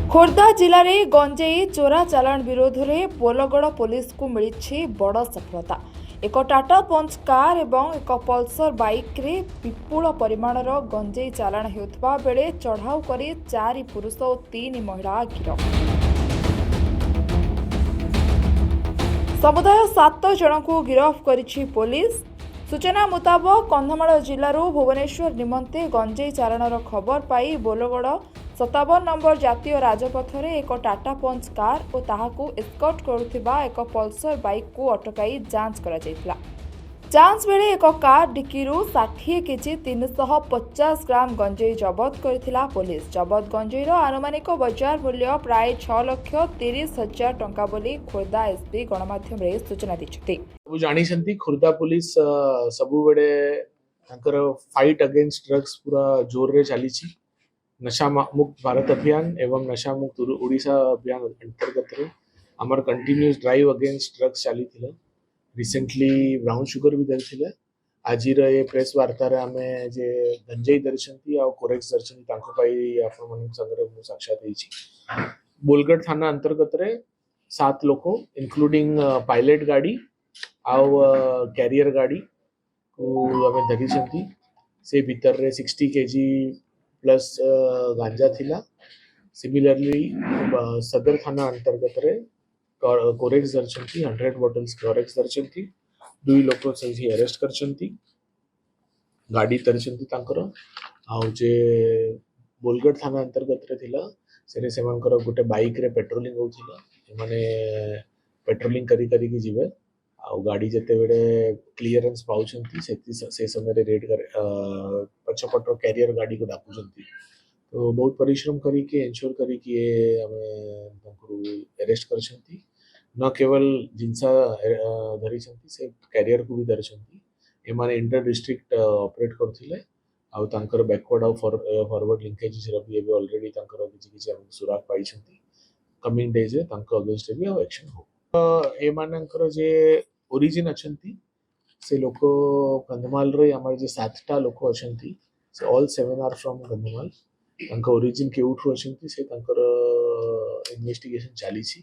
खोर्धा जिले में गंजेई चोरा चालाण विरोध में बोलगड़ पुलिस को मिली बड़ सफलता। एक टाटा पंच कार और एक पल्सर बाइक रे विपुल परिमाणर गंजेई चालाण होता बेले चढ़ाऊ कर 4 पुरुष और 3 महिला गिरफ। समुदाय 7 जन को गिरफ करिछि पुलिस। सूचना मुताबक कंधमाल जिलूर भुवनेश्वर निमंते गंजेई चालाणर खबर पाई बोलगड़ 57 नंबर जातीय राजपथ में एक टाटा पंच कार और ताहाकू एस्कॉर्ट करुथिबा एक पल्सर बाइक को अटकाई जांच करा जायतिला। जांच बेले एक कार डिक्कीरू 60 केजी 350 ग्राम गंजेई जबत करथिला पुलिस। जबत गंजेईर आनुमानिक बजार मूल्य प्राय 6,30,000 टंका बोली खोर्धा एसपी गणमाध्यम रे सूचना दैछथि। जानी खोर्धा पुलिस सबु बेले तांकर फाइट अगेंस्ट ड्रग्स पूरा जोर रे चली। नशा मुक्त भारत अभियान एवं नशा मुक्त ओडिशा अभियान अंतर्गत आमर कंटिन्यूस ड्राइव अगेंस्ट ड्रग्स चली। रिसेंटली ब्राउन शुगर भी धरते। आज ये प्रेस वार्तार आम जे गंजेई धरी आ कोरेक्स धरी साक्षात बोलगढ़ थाना अंतर्गत 7 लोक इंक्लूडिंग पायलट गाड़ी आउ कैरियर गाड़ी को आम धरी से भीतर रे 60 केजी प्लस गांजा थिला। सिमिलरली सदर थाना अंतर्गत कोरेक्स धरछंती 100 बॉटल्स कोरेक्स धरछंती। 2 लोक से अरेस्ट करछंती। गाड़ी धरछंती तांकर आउ जे बोलगढ़ थाना अंतर्गत रे थिला से गोटे बाइक रे पेट्रोलिंग होथिला। माने पेट्रोलिंग करी करी की जीवे आउ गाड़ी जते बेले क्लियरेंस पाउछंती से समय रे रेड कर पछपटर कैरियर गाड़ी को डाकुछंती। तो बहुत परिश्रम करी के एंश्योर करी कि ये हमें तांकरू अरेस्ट करछंती। न केवल जिनसा धरी छंती से कैरियर को भी धरी छंती। ए माने इंटर डिस्ट्रिक्ट ऑपरेट करथिले आउ तांकर बैकवर्ड आउ फॉरवर्ड लिंकेजेस रे भी ऑलरेडी तांकर किछि हम सुराग पाई छंती। कमिंग डेज रे तांकर अगेंस्ट भी एक्शन हो। ए मानकर जे ओरिजिन अछंती से लोक कंधमाल रे हमर जे 7टा लोक अछंती से ऑल 7 आर फ्रॉम कंधमाल। तांकर ओरिजिन केउठु अछंती से तांकर इन्वेस्टिगेशन चाली छी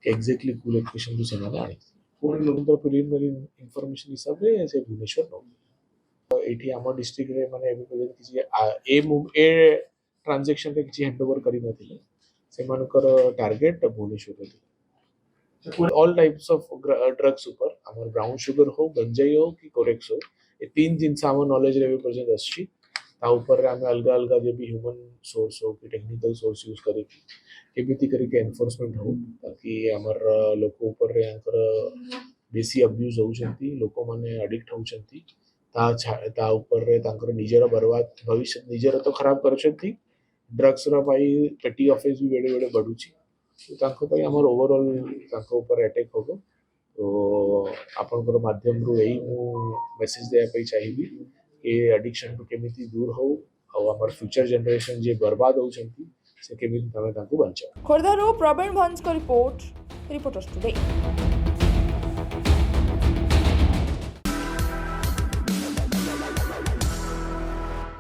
कि एग्जैक्टली कु लोकेशन टू सेमाने आनी। पूर्ण लोकंतर प्रिलिमिनरी इंफॉर्मेशन हिसाब रे से भुवनेश्वर नो एठी हमर डिस्ट्रिक्ट रे माने एबी पर्यंत किछि ए ट्रांजैक्शन रे किछि हैंडओवर करि नथिले। सेमानकर टारगेट भुवनेश्वर रे। ऑल टाइप्स ऑफ ड्रग्स ऊपर आमर ब्राउन शुगर हो गंजाई हो कि कोरेक्स हो ये 3 जिनस आम नॉलेज रे प्रेजेंट अछि। ता ऊपर आम अलग अलग जे भी ह्यूमन सोर्स हो कि टेक्निकल सोर्स यूज करी केमिति करी के एनफोर्समेंट हो ताकि आमर लोक ऊपर रे आंकर बेसी अब्यूज होउछंती लोक माने एडिक्ट होउछंती ता ऊपर रे तांकर निजर बर्बाद भविष्य निजर तो खराब करछंती। ड्रग्स रा पाई पेटी ऑफिस भी बेडे बेडे बढ़ुची। तो ओवरऑल ऊपर अटैक होगा। तो आपनकर माध्यम रु यही मेसेज देया चाहिए कि एडिक्शन टू केमिति दूर हो और हमर फ्यूचर जनरेशन जे बर्बाद होउछंती से केमिति तमे तांको बचाओ। खोर्धारू प्रवीण भंज को रिपोर्टर्स टुडे।